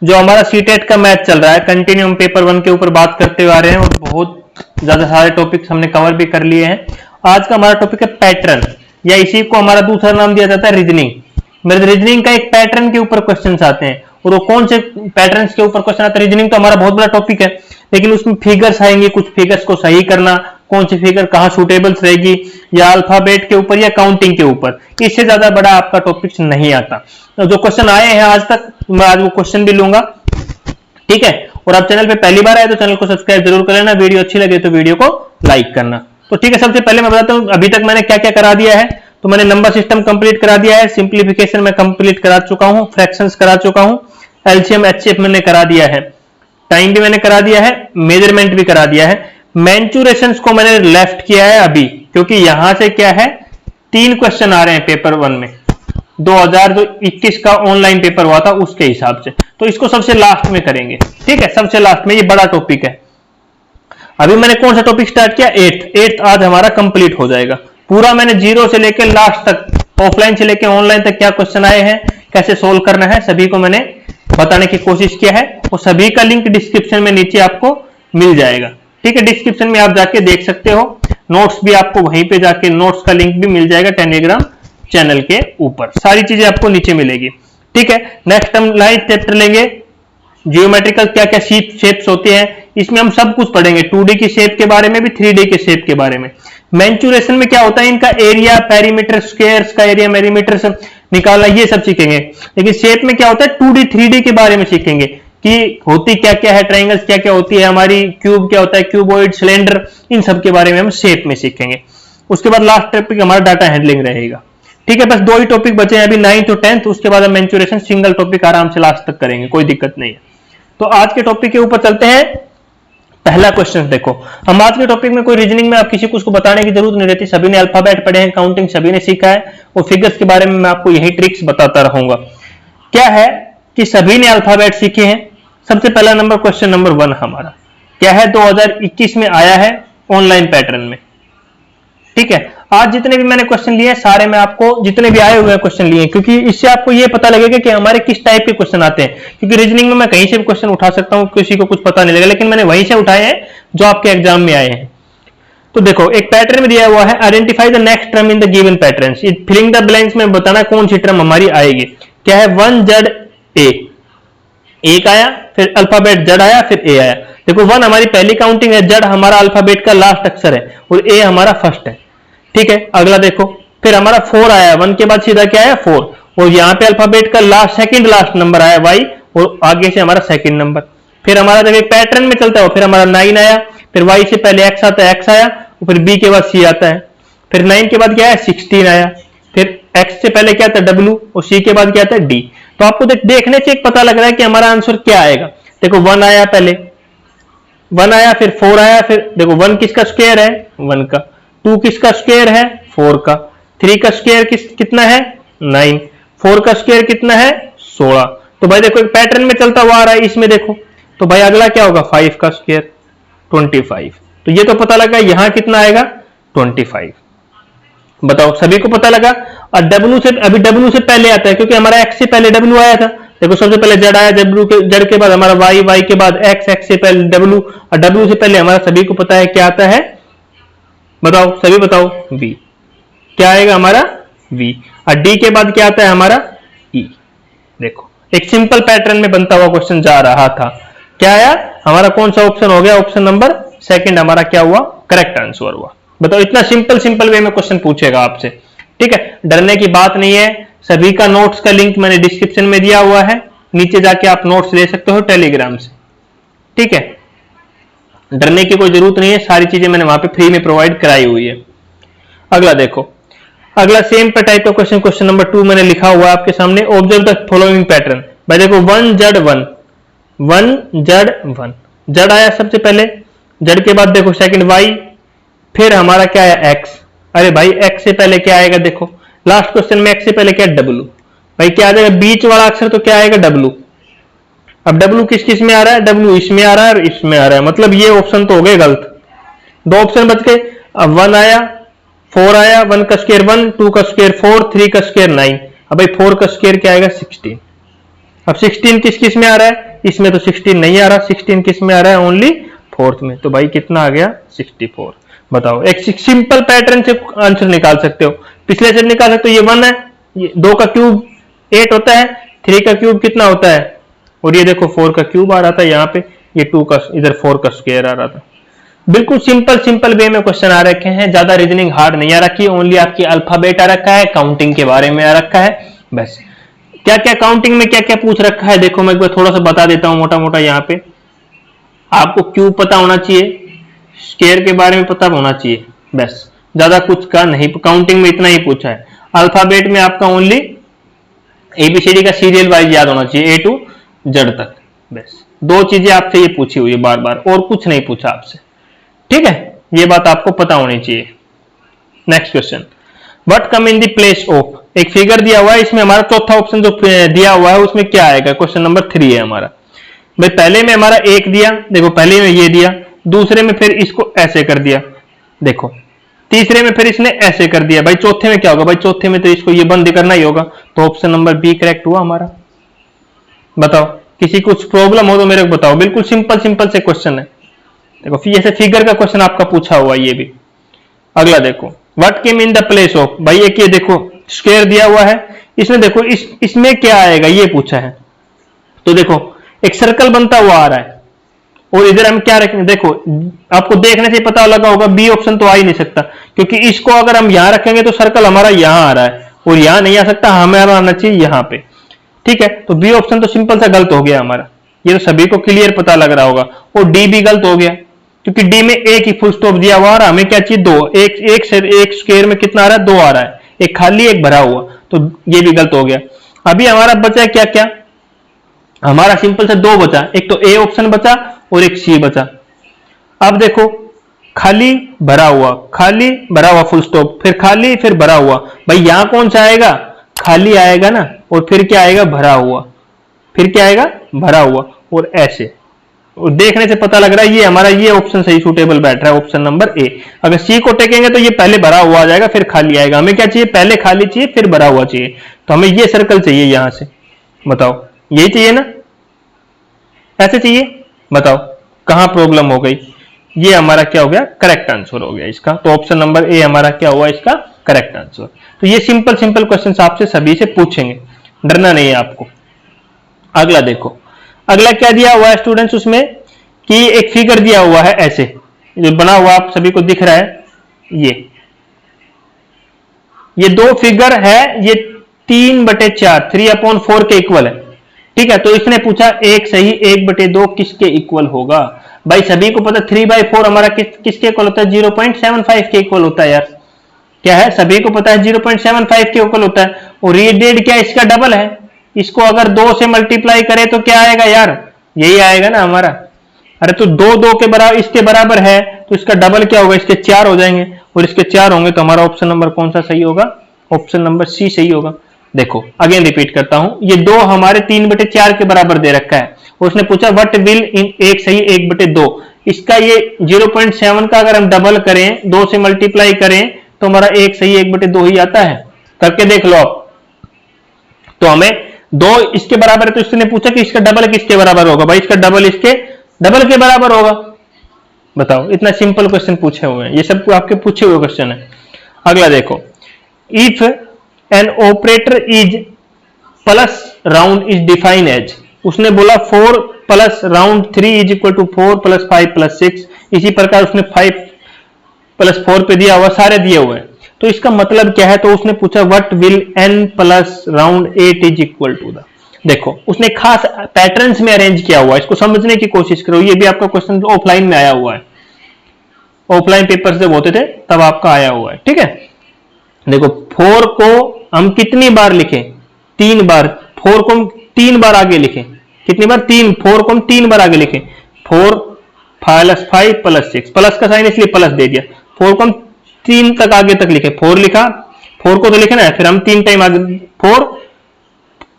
जो हमारा सीटेट का मैथ चल रहा है, कंटिन्यूम पेपर 1 के ऊपर बात करते हुए आ रहे हैं और बहुत ज्यादा सारे टॉपिक्स हमने कवर भी कर लिए हैं। आज का हमारा टॉपिक है पैटर्न, या इसी को हमारा दूसरा नाम दिया जाता है रीजनिंग। मेरे रीजनिंग का एक पैटर्न के ऊपर क्वेश्चन आते हैं, और वो कौन से पैटर्न के ऊपर क्वेश्चन आते हैं। रीजनिंग तो हमारा बहुत बड़ा टॉपिक है, लेकिन उसमें फिगर्स आएंगे, कुछ फिगर्स को सही करना, कौन सी फिगर कहाँ सुटेबल्स रहेगी, या अल्फाबेट के ऊपर या काउंटिंग के ऊपर, इससे ज्यादा बड़ा आपका टॉपिक नहीं आता। तो जो क्वेश्चन आए हैं आज तक, मैं आज वो क्वेश्चन भी लूंगा, ठीक है। और आप चैनल पे पहली बार आए तो चैनल को सब्सक्राइब जरूर कर लेना, वीडियो अच्छी लगे तो वीडियो को लाइक करना। तो ठीक है, सबसे पहले मैं बताता हूं अभी तक मैंने क्या क्या करा दिया है। तो मैंने नंबर सिस्टम कंप्लीट करा दिया है, सिंप्लीफिकेशन में कंप्लीट करा चुका हूं, फ्रैक्शंस करा चुका हूं, एलसीएम एचसीएफ मैंने करा दिया है, टाइम भी मैंने करा दिया है, मेजरमेंट भी करा दिया है। मैंचुरेशंस को मैंने लेफ्ट किया है अभी, क्योंकि यहां से क्या है 3 क्वेश्चन आ रहे हैं पेपर 1 में, 2021 का ऑनलाइन पेपर हुआ था उसके हिसाब से, तो इसको सबसे लास्ट में करेंगे, ठीक है, सबसे लास्ट में। ये बड़ा टॉपिक है। अभी मैंने कौन सा टॉपिक स्टार्ट किया, 8th आज हमारा कंप्लीट हो जाएगा पूरा। मैंने 0 से लेकर लास्ट तक, ऑफलाइन से लेकर ऑनलाइन तक क्या क्वेश्चन आए हैं, कैसे सोल्व करना है, सभी को मैंने बताने की कोशिश किया है, और सभी का लिंक डिस्क्रिप्शन में नीचे आपको मिल जाएगा, ठीक है। डिस्क्रिप्शन में आप जाके देख सकते हो, नोट्स भी आपको वहीं पे जाके नोट्स का लिंक भी मिल जाएगा टेलीग्राम चैनल के ऊपर, सारी चीजें आपको नीचे मिलेगी, ठीक है। नेक्स्ट हम लाइन चैप्टर लेंगे, जियोमेट्रिकल क्या क्या शेप्स होते हैं, इसमें हम सब कुछ पढ़ेंगे, 2D की शेप के बारे में भी, 3D के शेप के बारे में। मैंचुरेशन में क्या होता है, इनका एरिया, पेरीमीटर, स्क्वायर्स का एरिया, पेरीमीटर सब निकालना, ये सब सीखेंगे। लेकिन शेप में क्या होता है 2D 3D के बारे में सीखेंगे कि होती क्या क्या है, ट्राइंगल्स क्या क्या होती है हमारी, क्यूब क्या होता है, क्यूबॉइड, सिलेंडर, इन सब के बारे में हम शेप में सीखेंगे। उसके बाद लास्ट टॉपिक हमारा डाटा हैंडलिंग रहेगा, ठीक है। बस 2 ही टॉपिक बचे हैं अभी, 9th और 10th, उसके बाद हम मैंचुरेशन सिंगल टॉपिक आराम से लास्ट तक करेंगे, कोई दिक्कत नहीं है। तो आज के टॉपिक के ऊपर चलते हैं। पहला क्वेश्चन देखो, हम आज के टॉपिक में कोई रीजनिंग में आप किसी को उसको बताने की जरूरत नहीं रहती, सभी ने अल्फाबेट पढ़े हैं, काउंटिंग सभी ने सीखा है, और फिगर्स के बारे में मैं आपको यही ट्रिक्स बताता रहूंगा। क्या है कि सभी ने अल्फाबेट सीखे हैं। सबसे पहला नंबर, क्वेश्चन नंबर 1 हमारा क्या है, 2021 में आया है ऑनलाइन पैटर्न में, ठीक है। आज जितने भी मैंने क्वेश्चन लिए सारे मैं आपको, जितने भी आए हुए क्वेश्चन लिए, क्योंकि इससे आपको ये पता लगेगा कि हमारे किस टाइप के क्वेश्चन आते हैं। क्योंकि रीजनिंग में मैं कहीं से भी क्वेश्चन उठा सकता हूं, किसी को कुछ पता नहीं लगेगा, लेकिन मैंने वहीं से उठाए हैं जो आपके एग्जाम में आए हैं। तो देखो, एक पैटर्न में दिया हुआ है, identify the next term in the given pattern. Filling the blanks में बताना कौन सी टर्म हमारी आएगी। क्या है, 1 Z A, एक आया, फिर अल्फाबेट Z आया, फिर A आया। देखो 1 हमारी पहली काउंटिंग है, Z हमारा अल्फाबेट का लास्ट अक्षर है, और A हमारा फर्स्ट है, ठीक है। अगला देखो, फिर हमारा 4 आया, 1 के बाद सीधा क्या आया 4, और यहाँ पे अल्फाबेट का सेकंड लास्ट नंबर आया Y, और आगे से हमारा सेकंड नंबर। फिर हमारा जब एक पैटर्न में चलता है फिर हमारा 9 आया, फिर Y से पहले X आता है, X आया, और फिर B के बाद C आता है, फिर 9 के बाद क्या है 16 आया, फिर X से पहले क्या आता है W, और C के बाद क्या आता है D। तो आपको देखने से एक पता लग रहा है कि हमारा आंसर क्या आएगा। देखो 1 आया, पहले 1 आया, फिर 4 आया, फिर देखो 1 किसका स्क्वायर है 1 का, 2 किसका स्क्वायर है 4 का, 3 का स्क्वायर कितना है 9, 4 का स्क्वायर कितना है 16। तो भाई देखो एक पैटर्न में चलता हुआ आ रहा है इसमें देखो, तो भाई अगला क्या होगा 5 का स्क्वायर 25। तो ये तो पता लगा यहां कितना आएगा 25। बताओ सभी को पता लगा। और W से, अभी W से पहले आता है क्योंकि हमारा X से पहले W आया था। देखो सबसे पहले Z आया, Z के बाद हमारा Y, Y के बाद X, X से पहले W, और W से पहले हमारा सभी को पता है क्या आता है, बताओ सभी बताओ, V। क्या आएगा हमारा V, और D के बाद क्या आता है हमारा E। देखो एक सिंपल पैटर्न में बनता हुआ क्वेश्चन जा रहा था, क्या आया हमारा, कौन सा ऑप्शन हो गया, ऑप्शन नंबर सेकंड हमारा क्या हुआ, करेक्ट आंसर हुआ। बताओ इतना सिंपल वे में क्वेश्चन पूछेगा आपसे, ठीक है। डरने की बात नहीं है, सभी का नोट्स का लिंक मैंने डिस्क्रिप्शन में दिया हुआ है, नीचे जाके आप नोट्स ले सकते हो टेलीग्राम से, ठीक है। डरने की कोई जरूरत नहीं है, सारी चीजें मैंने वहां पे फ्री में प्रोवाइड कराई हुई है। अगला देखो, अगला सेम टाइप का क्वेश्चन, क्वेश्चन नंबर 2 मैंने लिखा हुआ है आपके सामने, ऑब्जर्व द फॉलोइंग पैटर्न। भाई देखो 1 Z 1, 1 Z 1, Z आया सबसे पहले, Z के बाद देखो सेकंड Y, फिर हमारा क्या है X। अरे भाई X से पहले क्या आएगा, देखो लास्ट क्वेश्चन में X से पहले क्या है W। भाई क्या आ जाएगा, बीच वाला अक्षर तो क्या आएगा W। अब W किस किस में आ रहा है, W इसमें आ रहा है और इसमें आ रहा है, मतलब ये ऑप्शन तो हो गए गलत, 2 ऑप्शन बच गए। अब 1 आया, 4 आया, 1 का स्क्वायर 1, 2 का स्क्वायर 4, 3 का स्क्वायर 9। अब भाई 4 का स्क्वायर क्या आएगा 16। अब 16 किस किस में आ रहा है, इसमें तो 16 नहीं आ रहा, 16 किस में आ रहा है, ओनली फोर्थ में। तो भाई कितना आ गया, 64। बताओ, एक सिंपल पैटर्न से आंसर निकाल सकते हो, पिछले से निकाल सकते हो। ये 1 है, ये 2 का क्यूब 8 होता है, 3 का क्यूब कितना होता है, और ये देखो 4 का क्यूब आ रहा था यहाँ पे, ये 2 का, इधर 4 का स्क्वायर आ रहा था। बिल्कुल सिंपल वे में क्वेश्चन आ रखे हैं, ज्यादा रीजनिंग हार्ड नहीं आ रखी, ओनली आपकी अल्फाबेट आ रखा है, काउंटिंग के बारे में आ रखा है बस। क्या क्या काउंटिंग में क्या क्या पूछ रखा है देखो, मैं एक बार थोड़ा सा बता देता हूं मोटा मोटा। यहाँ पे आपको क्यूब पता होना चाहिए, स्क्वायर के बारे में पता होना चाहिए, बस ज्यादा कुछ का नहीं, काउंटिंग में इतना ही पूछा है। अल्फाबेट में आपका ओनली एबीसीडी का सीरियल वाइज याद होना चाहिए, A to Z तक, बस 2 चीजें आपसे ये पूछी हुई है बार बार, और कुछ नहीं पूछा आपसे, ठीक है, ये बात आपको पता होनी चाहिए। Next question, what come in the place of, एक फिगर दिया हुआ है, इसमें हमारा चौथा ऑप्शन जो दिया हुआ है उसमें क्या आएगा, क्वेश्चन नंबर 3 है हमारा। भाई पहले में हमारा 1 दिया, देखो पहले में ये दिया, दूसरे में फिर इसको ऐसे कर दिया, देखो तीसरे में फिर इसने ऐसे कर दिया, भाई चौथे में क्या होगा, भाई चौथे में तो इसको ये बंद करना ही होगा, तो ऑप्शन नंबर बी करेक्ट हुआ हमारा। बताओ, किसी कुछ प्रॉब्लम हो तो मेरे को बताओ, बिल्कुल सिंपल से क्वेश्चन है। देखो ऐसे फिगर का क्वेश्चन आपका पूछा हुआ ये भी। अगला देखो, what came in the place of, भाई एक ये देखो स्क्वायर दिया हुआ है, इसमें देखो इसमें क्या आएगा ये पूछा है, तो देखो एक सर्कल बनता हुआ आ रहा है, और इधर हम क्या रखेंगे, देखो आपको देखने से पता लगा होगा बी ऑप्शन तो आ ही नहीं सकता, क्योंकि इसको अगर हम यहां रखेंगे तो सर्कल हमारा यहां आ रहा है, और यहां नहीं आ सकता, हमारा आना चाहिए यहां पे, ठीक है। तो बी ऑप्शन तो सिंपल सा गलत हो गया हमारा, ये तो सभी को क्लियर पता लग रहा होगा, और डी भी गलत हो गया, क्योंकि डी में एक ही फुल स्टॉप दिया हुआ, और हमें क्या चाहिए 2, एक स्क्वायर में कितना आ रहा है, 2 आ रहा है, एक खाली एक भरा हुआ, तो ये भी गलत हो गया। अभी हमारा बचा क्या क्या, हमारा सिंपल से 2 बचा, एक तो ए ऑप्शन बचा और एक सी बचा। अब देखो खाली भरा हुआ फुल स्टॉप, फिर खाली फिर भरा हुआ, भाई यहां कौन सा आएगा, खाली आएगा ना, और फिर क्या आएगा, भरा हुआ, फिर क्या आएगा, भरा हुआ, और ऐसे, और देखने से पता लग रहा है ये हमारा ये ऑप्शन सही सूटेबल बैठ रहा है, ऑप्शन नंबर ए। अगर सी को टेकेंगे तो ये पहले भरा हुआ आ जाएगा फिर खाली आएगा, हमें क्या चाहिए, पहले खाली चाहिए फिर भरा हुआ चाहिए, तो हमें ये सर्कल चाहिए यहां से, बताओ यही चाहिए ना, ऐसे चाहिए, बताओ कहां प्रॉब्लम हो गई, ये हमारा क्या हो गया, करेक्ट आंसर हो गया इसका, तो ऑप्शन नंबर ए हमारा क्या हुआ इसका करेक्ट आंसर। तो ये सिंपल क्वेश्चन आपसे सभी से पूछेंगे, डरना नहीं है आपको। अगला देखो, अगला क्या दिया हुआ है स्टूडेंट्स, उसमें कि एक फिगर दिया हुआ है ऐसे, जो बना हुआ आप सभी को दिख रहा है, ये 2 फिगर है, ये 3/4 3/4 के इक्वल है, ठीक है। तो इसने पूछा एक सही 1/2 किसके इक्वल होगा, भाई सभी को पता 3/4 हमारा किसके इक्वल होता है, 0.75 के इक्वल होता है यार, क्या है सभी को पता है 0.75 के इक्वल होता है, और ये डेढ़ क्या इसका डबल है, इसको अगर 2 से मल्टीप्लाई करें तो क्या आएगा यार, यही आएगा ना हमारा। अरे तो 2 के बराबर इसके बराबर है, तो इसका डबल क्या होगा, इसके 4 हो जाएंगे, और इसके 4 होंगे, तो हमारा ऑप्शन नंबर कौन सा सही होगा, ऑप्शन नंबर सी सही होगा। देखो अगेन रिपीट करता हूं, ये 2 हमारे 3/4 के बराबर दे रखा है, और उसने पूछा व्हाट विल इन एक सही 1/2, इसका ये 0.7 का अगर हम डबल करें, 2 से मल्टीप्लाई करें, तो हमारा एक सही 1/2 ही आता है, करके देख लो आप। तो हमें 2 इसके बराबर है, तो इसने पूछा कि इसका डबल किसके बराबर होगा, भाई इसका डबल इसके डबल के बराबर होगा। बताओ, इतना सिंपल क्वेश्चन पूछे हुए हैं, ये सब आपके पूछे हुए क्वेश्चन है। अगला देखो, if an operator is plus round is define as, उसने बोला 4 plus round 3 is equal to 4 plus 5 plus 6, इसी प्रकार उसने 5 प्लस 4 पे दिया हुआ, सारे दिए हुए हैं, तो इसका मतलब क्या है, तो उसने पूछा what will n plus round 8 is equal to the, देखो उसने खास पैटर्न्स में अरेंज किया हुआ है, इसको समझने की कोशिश करो, ये भी आपका क्वेश्चन ऑफलाइन में आया हुआ है, ऑफलाइन पेपर जब होते थे तब आपका आया हुआ है, ठीक है। देखो 4 को हम कितनी बार लिखें, 3 बार, 4 को हम 3 बार आगे लिखें, कितनी बार, 3, 4 को हम 3 बार आगे लिखें, 4 प्लस 5 प्लस 6, प्लस का साइन इसलिए प्लस दे दिया, 4 को हम 3 तक आगे तक लिखे, 4 लिखा, 4 को तो लिखना है, फिर हम 3 टाइम आगे, 4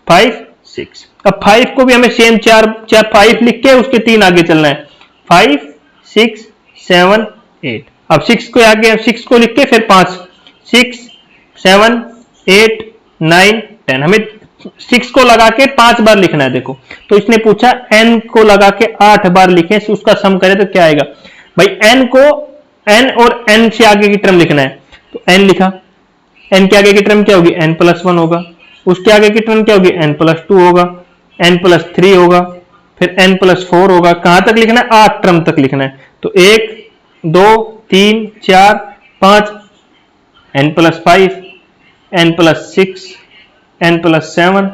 5 6, अब 5 को भी हमें सेम 4 5 लिख के उसके 3 आगे चलना है, 5 6 7 8, अब 6 को आगे 6 को लिख के फिर 5 6 7 8 9 10, हमें 6 को लगा के 5 बार लिखना है। देखो तो इसने पूछा n को लगा के 8 बार लिखे, उसका सम करें तो क्या आएगा भाई। n को n और n से आगे की टर्म लिखना है, तो n लिखा, n के आगे की टर्म क्या होगी, n+1 होगा, उसके आगे की टर्म क्या होगी, n+2 होगा, n+3 होगा, फिर n+4 होगा। कहां तक लिखना है, 8 टर्म तक लिखना है। तो 1 2 3 4 5, n+5, n+6, n+7,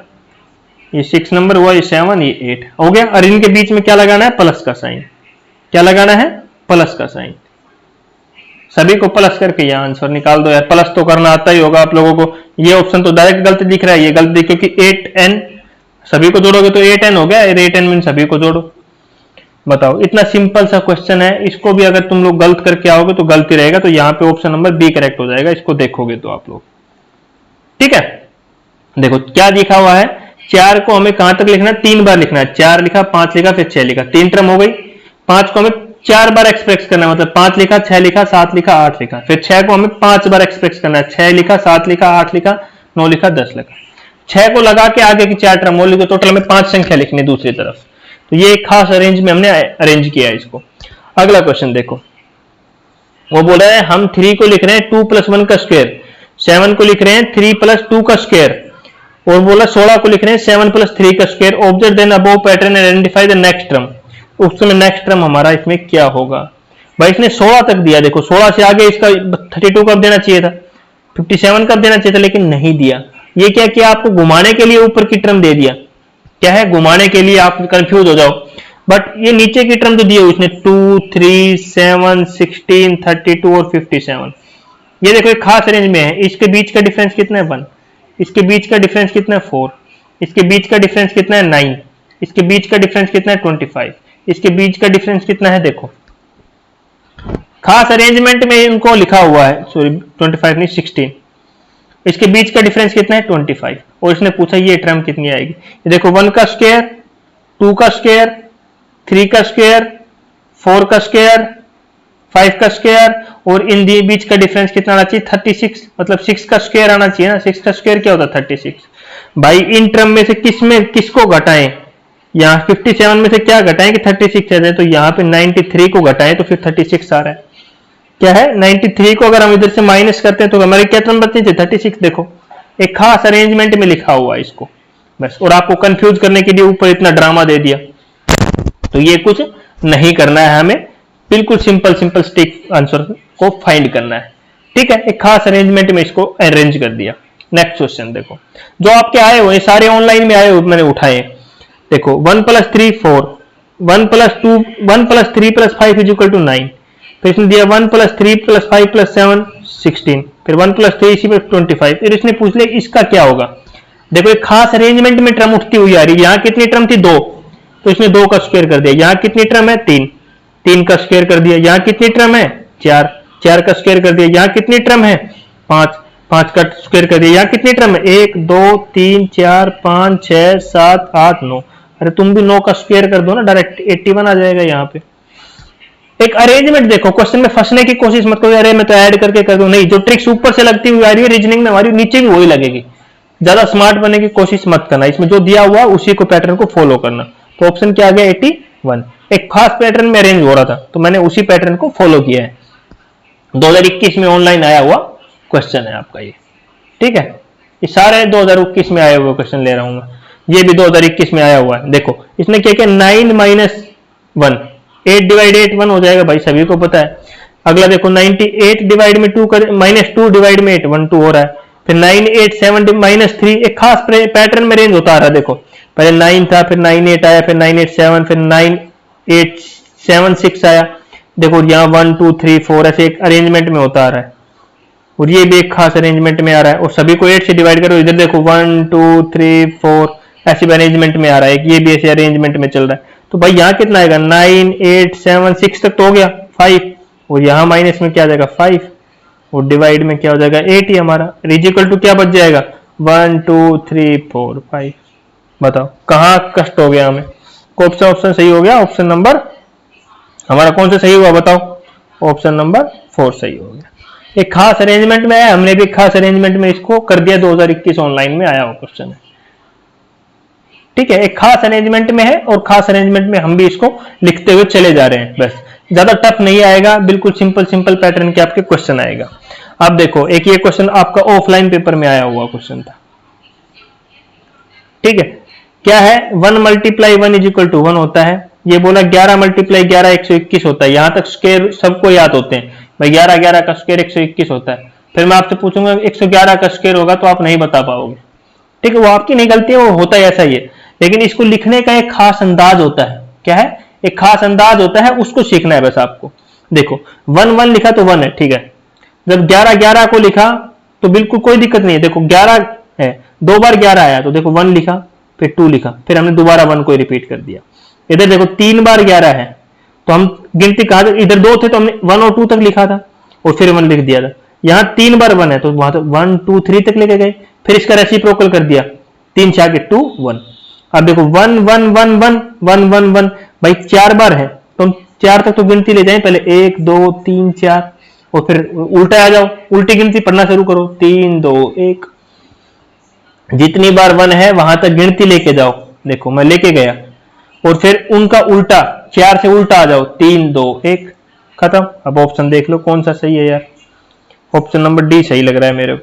ये 6 नंबर हुआ, ये 7, ये 8 हो गया। और इनके बीच में क्या लगाना है, प्लस का साइन। क्या लगाना है, प्लस का साइन। सभी को प्लस करके यह आंसर निकाल दो यार। प्लस तो करना आता ही होगा आप लोगों को। ये ऑप्शन तो डायरेक्ट गलत दिख रहा है, ये गलत दिख, क्योंकि 8n सभी को जोड़ोगे तो 8n हो गया, 8n में सभी को जोड़ो। बताओ, इतना सिंपल सा क्वेश्चन है, इसको भी अगर तुम लोग गलत करके आओगे तो गलत ही रहेगा। तो यहाँ पे ऑप्शन नंबर बी करेक्ट हो जाएगा, इसको देखोगे तो आप लोग। ठीक है, देखो क्या लिखा हुआ है, 4 को हमें कहां तक लिखना है, 3 बार लिखना है। 4 लिखा, 5 लिखा, फिर 6 लिखा, 3 टर्म हो गई। 5 को हमें 4 बार एक्सप्रेस करना है, मतलब 5 लिखा, 6 लिखा, 7 लिखा, 8 लिखा। फिर 6 को हमें 5 बार एक्सप्रेस करना है, 6 लिखा, 7 लिखा, 8 लिखा, 9 लिखा, 10 लिखा। 6 को लगा के आगे की 4 टर्म और लिखो, टोटल में 5 संख्या लिखनी है दूसरी तरफ। तो ये एक खास अरेंज में हमने अरेंज किया है इसको। अगला क्वेश्चन देखो, वो बोल रहा है हम 3 को लिख रहे हैं 2 + 1 का स्क्वायर, 7 को लिख रहे हैं 3 + 2 का स्क्वायर, और बोला 16 को लिख रहे हैं 7 + 3 का square. Observe then above pattern, identify the next term. उस समय नेक्स्ट टर्म हमारा इसमें क्या होगा भाई। इसने 16 तक दिया, देखो 16 से आगे इसका 32 कब देना चाहिए था, 57 कब देना चाहिए था, लेकिन नहीं दिया। ये क्या किया, आपको घुमाने के लिए ऊपर की टर्म दे दिया। क्या है, घुमाने के लिए, आप कंफ्यूज हो जाओ। बट ये नीचे की टर्म जो दी है उसने 2 3 7 16 32 और 57, ये देखो एक खास रेंज में है। इसके बीच का डिफरेंस कितना है, 1। इसके बीच का डिफरेंस कितना है, 4। इसके बीच का डिफरेंस कितना है, 9। इसके बीच का डिफरेंस कितना है, 25। इसके बीच का डिफरेंस कितना है, देखो खास अरेंजमेंट में इनको लिखा हुआ है, सॉरी 25 नहीं 16। इसके बीच का डिफरेंस कितना है, 25। और इसने पूछा ये टर्म कितनी आएगी। ये देखो 1 का स्क्वायर, 2 का स्क्वायर, 3 का स्क्वायर, 4 का स्क्वायर, 5 का स्क्वायर, और इन बीच का डिफरेंस कितना आना चाहिए, 36। मतलब 6 का स्क्वायर आना चाहिए ना। 6 का स्क्वायर क्या होता है, 36। भाई इन टर्म में से किसको घटाएं, यहाँ 57 में से क्या घटाएं कि 36 आ जाए। तो यहाँ पे 93 को घटाएं तो फिर 36 आ रहा है। क्या है, 93 को अगर हम इधर से माइनस करते हैं तो हमारे क्या टर्म बचती है, 36। देखो एक खास अरेंजमेंट में लिखा हुआ है इसको बस, और आपको कंफ्यूज करने के लिए ऊपर इतना ड्रामा दे दिया। तो ये कुछ नहीं करना है हमें, बिल्कुल सिंपल स्टिक आंसर को फाइंड करना है। ठीक है, एक खास अरेंजमेंट में इसको अरेंज कर दिया। नेक्स्ट क्वेश्चन देखो, जो आपके आए हुए सारे ऑनलाइन में आए हुए मैंने उठाए। देखो 1 + 3 4, 1 + 2 1 + 3 + 5 = 9। फिर इसने दिया 1 + 3 + 5 + 7 16, फिर 1 + 3 इसी में 25। फिर इसने पूछ लिया इसका क्या होगा। देखो एक खास अरेंजमेंट में टर्म उठती हुई आ रही है। यहाँ कितनी टर्म थी, 2, तो इसने 2 का स्क्वायर कर दिया। यहाँ कितनी टर्म है, 3 का स्क्वायर कर दिया। यहाँ कितनी टर्म है, 4 का स्क्वायर कर दिया। यहाँ कितनी टर्म है, 5 का स्क्वायर कर दिया। यहाँ कितनी टर्म है, 1 2 3 4 5 6 7 8 9। अरे तुम भी 9 का स्क्वायर कर दो ना, डायरेक्ट 81 आ जाएगा। यहाँ पे एक अरेंजमेंट देखो, क्वेश्चन में फंसने की कोशिश मत करो, अरे मैं तो ऐड करके कर दूं। नहीं, जो ट्रिक्स ऊपर से लगती हुई आ रही है रीजनिंग में हमारी, नीचे भी वही लगेगी। ज्यादा स्मार्ट बनने की कोशिश मत करना, इसमें जो दिया हुआ उसी को पैटर्न को फॉलो करना। तो ऑप्शन क्या आ गया, 81। एक खास पैटर्न में अरेंज हो रहा था तो मैंने उसी पैटर्न को फॉलो किया है। 2021 में ऑनलाइन आया हुआ क्वेश्चन है आपका ये। ठीक है, ये सारे 2021 में आए हुए क्वेश्चन ले रहा हूं मैं। ये भी 2021 में आया हुआ है। देखो इसने क्या किया, 9 - 1, 8 / 8 1 हो जाएगा भाई, सभी को पता है। अगला देखो 98 डिवाइड में 2 कर, -2 डिवाइड में 8 1 2 हो रहा है। फिर 9 8 7 -3, एक खास पैटर्न में रेंज होता आ रहा है। देखो पहले 9 था, फिर 9 8 आया, फिर 9 8 7, फिर 9 8 7 6 आया। देखो यहाँ 1 2 3 4 ऐसे एक अरेंजमेंट में होता आ रहा है, और ये भी एक खास अरेंजमेंट में आ रहा है। और सभी को 8 से डिवाइड करो, इधर देखो 1 2 3 4 ऐसे अरेंजमेंट में आ रहा है। ये भी ऐसे अरेंजमेंट में चल रहा है। तो भाई यहाँ कितना आएगा, 9 8 7 6 तक तो हो गया, 5, और यहाँ माइनस में क्या आ जाएगा 5, और डिवाइड में क्या हो जाएगा 8 ही हमारा। इक्वल टू क्या बच जाएगा, 1 2 3 4 5। बताओ कहाँ कष्ट हो गया हमें, कौन सा ऑप्शन सही हो गया। ऑप्शन नंबर हमारा कौन सा सही हुआ बताओ, ऑप्शन नंबर 4 सही हो गया। एक खास अरेंजमेंट में आया, हमने भी खास अरेंजमेंट में इसको कर दिया। 2021 ऑनलाइन में आया हुआ क्वेश्चन है। ठीक है, एक खास अरेंजमेंट में है और खास अरेंजमेंट में हम भी इसको लिखते हुए चले जा रहे हैं। बस ज्यादा टफ नहीं आएगा, बिल्कुल सिंपल सिंपल पैटर्न के आपके क्वेश्चन आएगा। अब देखो, एक ये क्वेश्चन आपका ऑफलाइन पेपर में आया हुआ क्वेश्चन था, ठीक है। क्या है, 1 × 1 = 1 होता है। ये बोला 11 × 11 121 होता है। यहां तक स्क्वायर सबको याद होते हैं भाई, 11 11 का स्क्वायर 121 होता है। फिर मैं आपसे पूछूंगा 111 का स्क्वायर होगा तो आप नहीं बता पाओगे, ठीक है। वो आपकी नहीं गलती है, वो होता है ऐसा ही है, लेकिन इसको लिखने का एक खास अंदाज होता है। क्या है, एक खास अंदाज होता है, उसको सीखना है बस आपको। देखो 1 1 लिखा तो 1 है, ठीक है। जब 11 11 को लिखा तो बिल्कुल कोई दिक्कत नहीं है। देखो 11 है, 2 बार 11 आया तो देखो 1 लिखा, फिर 2 लिखा, फिर हमने दोबारा 1 को रिपीट कर दिया। इधर देखो 3 बार 11 है तो हम गिनती कहा, इधर 2 थे तो हमने 1 और 2 तक लिखा था और फिर 1 लिख दिया था। यहां 3 बार 1 है तो वहां तो 1 2 3 तक लेके गए, फिर इसका रेसिप्रोकल कर दिया, 3 4 के 2 1। अब देखो 1 1 1 1 1 1 1 भाई 4 बार है तो हम 4 तक तो गिनती ले जाए, पहले 1 2 3 4 और फिर उल्टा आ जाओ, उल्टी गिनती पढ़ना शुरू करो, 3 2 1। जितनी बार 1 है वहां तक गिनती लेके जाओ। देखो मैं लेके गया और फिर उनका उल्टा, 4 से उल्टा आ जाओ, 3 2 1, खत्म। अब ऑप्शन देख लो कौन सा सही है यार, ऑप्शन नंबर डी सही लग रहा है मेरे को,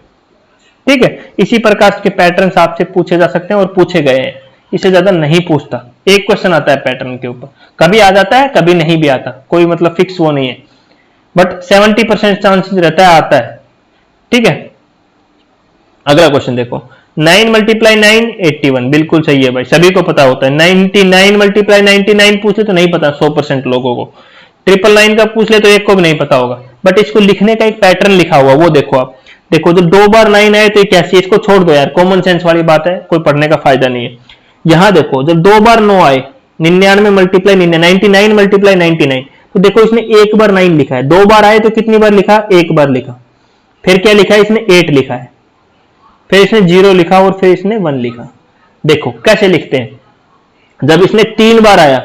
ठीक है। इसी प्रकार के पैटर्न्स आपसे पूछे जा सकते हैं और पूछे गए हैं, इससे ज्यादा नहीं पूछता। एक क्वेश्चन आता है पैटर्न के ऊपर, कभी आ जाता है कभी नहीं भी आता, कोई मतलब फिक्स वो नहीं है, बट 70% चांसेस रहता है आता है, ठीक है। अगला क्वेश्चन देखो, 9 × 9 81, बिल्कुल सही है भाई, सभी को पता होता है। 99 × 99 पूछ ले तो नहीं पता 100% लोगों को, 999 का पूछ ले तो एक को भी नहीं पता होगा, बट इसको लिखने का एक पैटर्न लिखा हुआ वो देखो आप। देखो जब 2 बार 9 आए तो ये कैसी, इसको छोड़ दो यार, कॉमन सेंस वाली बात है, कोई पढ़ने का फायदा नहीं है। यहां देखो जब 2 बार 9 आए, 99 × 99 × 99, तो देखो इसने 1 बार 9 लिखा है। 2 बार आए तो कितनी बार लिखा, 1 बार लिखा। फिर क्या लिखा है इसने, 8 लिखा है, फिर इसने 0 लिखा और फिर इसने 1 लिखा। देखो कैसे लिखते हैं, जब इसने 3 बार आया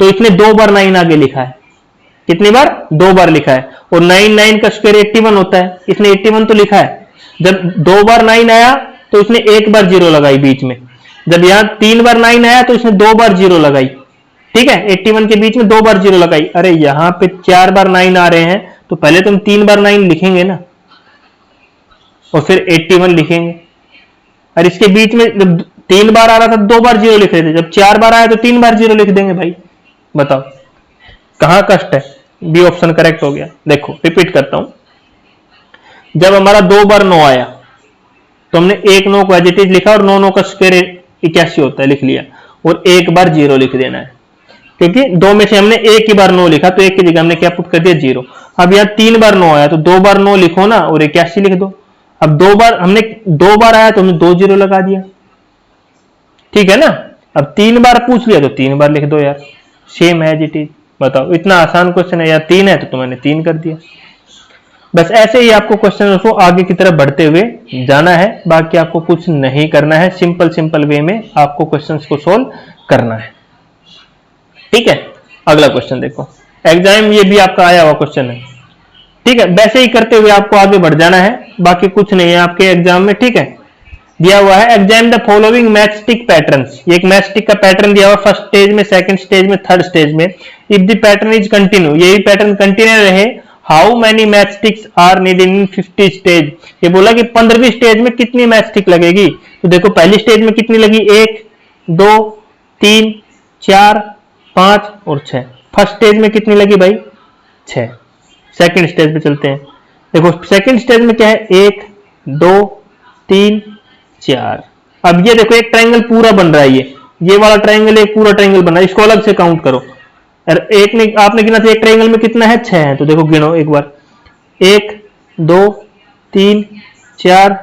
तो इसने 2 बार 9 आगे लिखा है, कितनी बार, 2 बार लिखा है, और 9 का स्क्वायर 81 होता है, इसने 81 तो लिखा है। जब 2 बार 9 आया तो इसने 1 बार 0 लगाई बीच में, जब यहां 3 बार 9 आया तो इसने 2 बार 0 लगाई, ठीक है। 81 के बीच में 2 बार 0 लगाई। अरे यहां पे 4 बार 9 आ रहे हैं तो पहले तो हम 3 बार 9 लिखेंगे ना, और फिर 81 लिखेंगे। और इसके बीच में जब 3 बार आ रहा था 2 बार 0 लिख रहे थे, जब 4 बार आया तो 3 बार 0 लिख देंगे भाई। बताओ कहां कष्ट है, बी ऑप्शन करेक्ट हो गया। देखो रिपीट करता हूं, जब हमारा 2 बार 9 आया तो हमने 1 9 को एज इट इज लिखा और 9 9 का स्क्वायर 81 होता है, लिख लिया, और 1 बार 0 लिख देना है, क्योंकि 2 में से हमने एक ही बार 9 लिखा तो एक की जगह हमने क्या पुट कर दिया, 0। अब यहां 3 बार 9 आया तो 2 बार 9 लिखो ना और 81 लिख दो। अब 2 बार हमने 2 बार आया तो हमने 2 0 लगा दिया, ठीक है ना। अब 3 बार पूछ लिया तो 3 बार लिख दो यार, सेम एज इट इज। बताओ इतना आसान क्वेश्चन है यार, 3 है तो मैंने 3 कर दिया। बस ऐसे ही आपको क्वेश्चन को आगे की तरफ बढ़ते हुए जाना है, बाकी आपको कुछ नहीं करना है, सिंपल सिंपल वे में आपको क्वेश्चंस को सोल्व करना है, ठीक है। अगला क्वेश्चन देखो, एग्जाम ये भी आपका आया हुआ क्वेश्चन है, ठीक है। वैसे ही करते हुए आपको आगे बढ़ जाना है, बाकी कुछ नहीं है आपके एग्जाम में, ठीक है। दिया हुआ है exam the following match stick patterns, ये एक मैच स्टिक का पैटर्न दिया हुआ, फर्स्ट स्टेज में, सेकंड स्टेज में, थर्ड स्टेज में। If the pattern is continue, यही पैटर्न कंटिन्यू रहे, how many match sticks are needed in 50 stage. ये बोला कि 15वीं स्टेज में कितनी मैच स्टिक लगेगी, तो देखो पहली स्टेज में कितनी लगी, 1 2 3 4 5 और 6। फर्स्ट स्टेज में कितनी लगी भाई, 6। सेकंड स्टेज पे चलते हैं, देखो सेकंड स्टेज में क्या है, 1 2 3 4। अब ये देखो एक ट्रायंगल पूरा बन रहा है, ये वाला ट्रायंगल एक पूरा ट्रायंगल बना है, इसको अलग से काउंट करो। और एक ने आपने गिना था एक ट्रायंगल में कितना है, 6 है, तो देखो गिनो एक बार, 1 2 3 4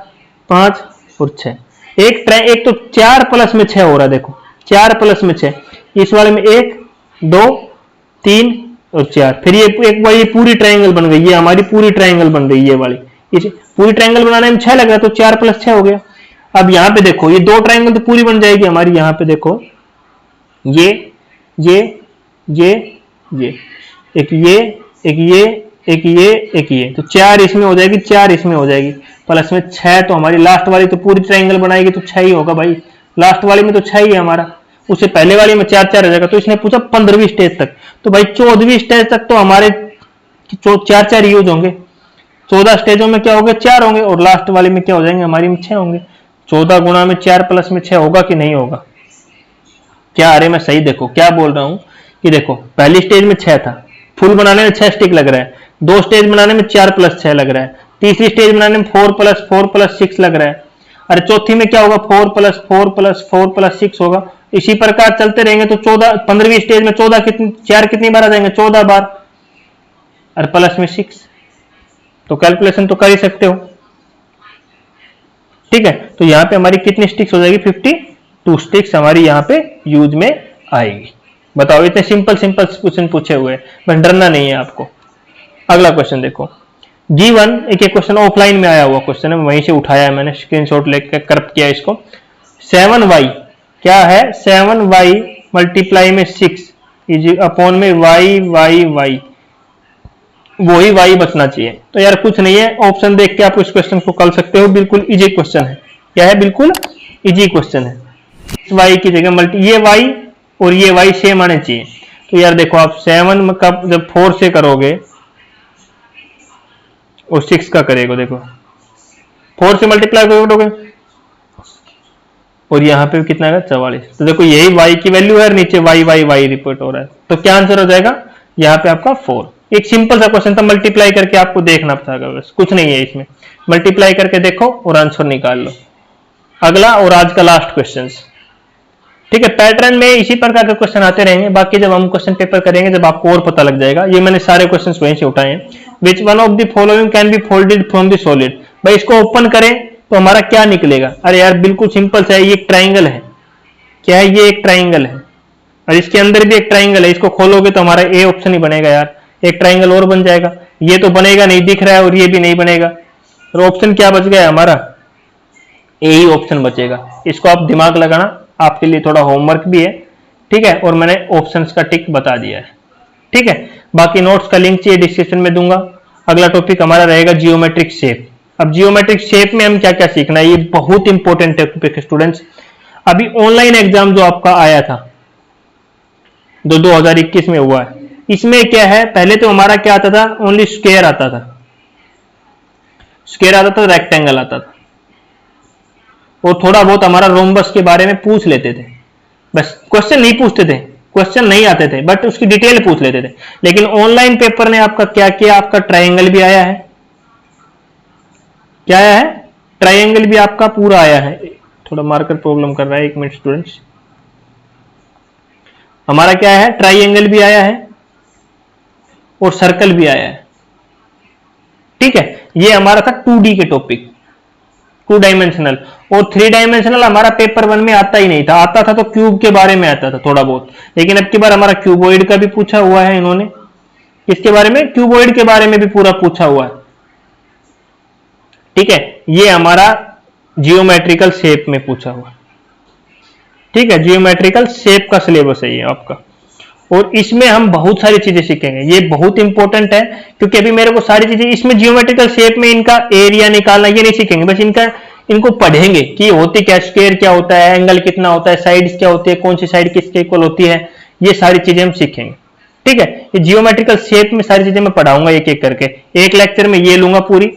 5 और 6। एक तो 4 प्लस में 6 हो रहा है, देखो 4 प्लस में 6, इस वाले में 1 2 3 और 4, फिर ये एक बार ये पूरी ट्रायंगल बन गई, ये हमारी पूरी ट्रायंगल बन गई, ये वाली। इस पूरी ट्रायंगल बनाने में 6 लग रहा है, तो 4 + 6 हो गया। अब यहां पे देखो ये 2 ट्रायंगल तो पूरी बन जाएगी हमारी, यहां पे देखो ये एक ये एक ये, तो 4 इसमें हो जाएगी, 4 इसमें हो जाएगी, प्लस में 6, तो हमारी लास्ट वाली तो पूरी ट्रायंगल बनाएगी तो 6 ही होगा भाई, लास्ट वाली में तो 6 ही है हमारा, उससे पहले वाली में 4 4 आ जाएगा। तो इसने पूछा 15वीं स्टेज तक, तो भाई 14वीं स्टेज तक तो हमारे 4 4 यूज होंगे, 14 स्टेजों में क्या होंगे 4 होंगे, और लास्ट वाली में क्या हो जाएंगे हमारी में 6 होंगे। 14 गुणा में 4 प्लस में 6 होगा कि नहीं होगा? क्या अरे मैं सही देखो क्या बोल रहा हूं कि देखो पहली स्टेज में 6 था, फुल बनाने में 6 स्टिक लग रहा है, 2 स्टेज बनाने में 4 + 6 लग रहा है, तीसरी स्टेज बनाने में 4 + 4 + 6 लग रहा है, अरे चौथी में क्या होगा 4 + 4 + 4 + 6 होगा। इसी प्रकार चलते रहेंगे तो 14 15वीं स्टेज में 14 कितनी 4 कितनी बार आ जाएंगे 14 बार, और प्लस में 6, तो कैलकुलेशन तो कर ही सकते हो। ठीक है, तो यहां पे हमारी कितनी स्टिक्स हो जाएगी 52 स्टिक्स हमारी यहां पे यूज में आएगी। बताओ, इतने सिंपल सिंपल क्वेश्चन पूछे हुए हैं, बस डरना नहीं है आपको। अगला क्वेश्चन देखो, G1 एक क्वेश्चन ऑफलाइन में आया हुआ क्वेश्चन है, वहीं से उठाया है मैंने, स्क्रीनशॉट लेकर करप्ट किया इसको। 7y क्या है 7y मल्टीप्लाई में 6 इज अपॉन में y वही y बचना चाहिए। तो यार कुछ नहीं है, ऑप्शन देख के आप इस क्वेश्चन को कर सकते हो, बिल्कुल इजी क्वेश्चन है। क्या है? बिल्कुल इजी क्वेश्चन है। y की जगह मल्टी ये y और ये y सेम आने चाहिए। तो यार देखो आप 7 का जब 4 से करोगे और 6 का करेगा, देखो 4 से मल्टीप्लाई करोगे और यहाँ पे कितना है 44। तो देखो यही y की वैल्यू है और नीचे y रिपोर्ट हो रहा है, तो क्या आंसर हो जाएगा यहाँ पे आपका 4। एक सिंपल सा क्वेश्चन था, मल्टीप्लाई करके आपको देखना था, बस कुछ नहीं है इसमें, मल्टीप्लाई करके देखो और आंसर निकाल लो। अगला और आज का लास्ट क्वेश्चन, ठीक है। पैटर्न में इसी प्रकार के क्वेश्चन आते रहेंगे, बाकी जब हम क्वेश्चन पेपर करेंगे जब आपको और पता लग जाएगा। ये मैंने सारे क्वेश्चन वहीं से उठाए हैं। Which one of the following can be folded from the solid, भाई इसको ओपन करें तो हमारा क्या निकलेगा? अरे यार बिल्कुल सिंपल सा है, ये एक ट्राइंगल है। क्या है? ये एक ट्राइंगल है, और इसके अंदर भी एक ट्राइंगल है। इसको खोलोगे तो हमारा ए ऑप्शन ही बनेगा यार, एक ट्राइंगल और बन जाएगा। ये तो बनेगा नहीं, दिख रहा है, और ये भी नहीं बनेगा, तो ऑप्शन क्या बच गया हमारा? ए ही ऑप्शन बचेगा। इसको आप दिमाग लगाना, आपके लिए थोड़ा होमवर्क भी है, ठीक है। और मैंने ऑप्शंस का टिक बता दिया है, ठीक है। बाकी नोट्स का लिंक चाहिए डिस्क्रिप्शन में दूंगा। अगला टॉपिक हमारा रहेगा जियोमेट्रिक शेप। अब जियोमेट्रिक शेप में हम क्या क्या सीखना है, ये बहुत इंपॉर्टेंट टॉपिक है स्टूडेंट्स। अभी ऑनलाइन एग्जाम जो आपका आया था 2021 में हुआ है, इसमें क्या है, पहले तो हमारा क्या आता था, ओनली स्क्वायर आता था, स्क्वायर आता था, रेक्टेंगल आता था, और थोड़ा बहुत हमारा रोम्बस के बारे में पूछ लेते थे। बस क्वेश्चन नहीं पूछते थे, क्वेश्चन नहीं आते थे, बट उसकी डिटेल पूछ लेते थे। लेकिन ऑनलाइन पेपर ने आपका क्या किया, आपका ट्रायंगल भी आया है। क्या आया है? ट्रायंगल भी आपका पूरा आया है। थोड़ा मार्कर प्रॉब्लम कर रहा है, 1 मिनट स्टूडेंट्स। हमारा क्या है, ट्रायंगल भी आया है और सर्कल भी आया है, ठीक है। ये हमारा था 2D के टॉपिक, 2 डायमेंशनल। और 3 डायमेंशनल हमारा पेपर 1 में आता ही नहीं था, आता था तो क्यूब के बारे में आता था थोड़ा बहुत। लेकिन अब की बार हमारा क्यूबॉइड का भी पूछा हुआ है इन्होंने, इसके बारे में, क्यूबॉइड के बारे में भी पूरा पूछा हुआ है, ठीक है। ये हमारा जियोमेट्रिकल शेप में पूछा हुआ, ठीक है। जियोमेट्रिकल शेप का सिलेबस है ये आपका, और इसमें हम बहुत सारी चीजें सीखेंगे। ये बहुत इंपॉर्टेंट है, क्योंकि अभी मेरे को सारी चीजें इसमें जियोमेट्रिकल शेप में इनका एरिया निकालना ये नहीं सीखेंगे, बस इनको पढ़ेंगे कि होती क्या, स्क्वायर क्या होता है, एंगल कितना होता है, साइड्स क्या होती है, कौन सी साइड किसके इक्वल होती है, ये सारी चीजें हम सीखेंगे, ठीक है। ये जियोमेट्रिकल शेप में सारी चीजें मैं पढ़ाऊंगा एक एक करके। एक लेक्चर में ये लूंगा पूरी,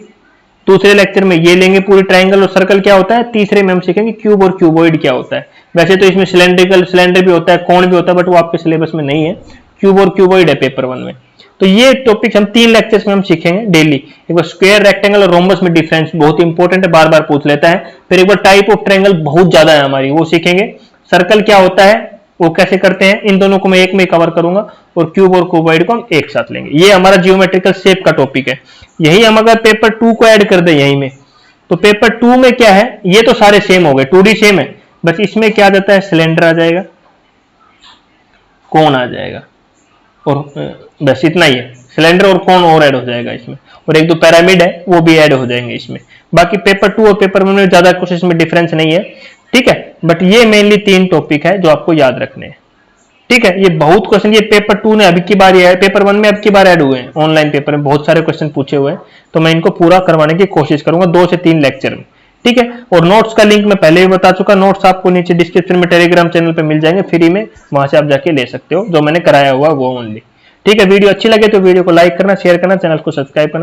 दूसरे लेक्चर में ये लेंगे पूरी, ट्राइंगल और सर्कल क्या होता है, तीसरे में हम सीखेंगे क्यूब और क्यूबॉइड क्या होता है। वैसे तो इसमें सिलेंडर भी होता है, कोण भी होता है, बट वो आपके सिलेबस में नहीं है। क्यूब और क्यूबॉइड है पेपर 1 में। तो ये टॉपिक हम 3 लेक्चर्स में हम सीखेंगे डेली। एक बार स्क्वायर, रेक्टेंगल और रोम्बस में डिफरेंस बहुत इंपॉर्टेंट है, बार बार पूछ लेता है। फिर एक बार टाइप ऑफ ट्रायंगल बहुत ज्यादा है हमारी, वो सीखेंगे। सर्कल क्या होता है, वो कैसे करते हैं, इन दोनों को मैं एक में कवर करूंगा, और क्यूब और क्यूबॉइड को हम एक साथ लेंगे। ये हमारा जियोमेट्रिकल शेप का टॉपिक है। यही हम अगर पेपर 2 को ऐड कर दें यहीं में, तो पेपर 2 में क्या है, ये तो सारे सेम हो गए, 2D सेम है, बस इसमें क्या जाता है, सिलेंडर आ जाएगा, कोण आ जाएगा, और बस इतना ही है। सिलेंडर और कोण और ऐड हो जाएगा इसमें, और 1-2 पिरामिड है वो भी ऐड हो जाएंगे इसमें। बाकी पेपर 2 और पेपर 1 में ज्यादा कुछ इसमें डिफरेंस नहीं है, ठीक है। बट ये मेनली 3 टॉपिक है जो आपको याद रखने हैं, ठीक है। ये बहुत क्वेश्चन ये पेपर 2 ने अभी की बार, पेपर 1 में अब की बार ऐड हुए हैं। ऑनलाइन पेपर में बहुत सारे क्वेश्चन पूछे हुए हैं, तो मैं इनको पूरा करवाने की कोशिश करूंगा 2 से 3 लेक्चर में, ठीक है। और नोट्स का लिंक मैं पहले भी बता चुका, नोट्स आपको नीचे डिस्क्रिप्शन में टेलीग्राम चैनल पे मिल जाएंगे फ्री में, वहां से आप जाके ले सकते हो, जो मैंने कराया हुआ वो ओनली। ठीक है, वीडियो अच्छी लगे तो वीडियो को लाइक करना, शेयर करना, चैनल को सब्सक्राइब करना।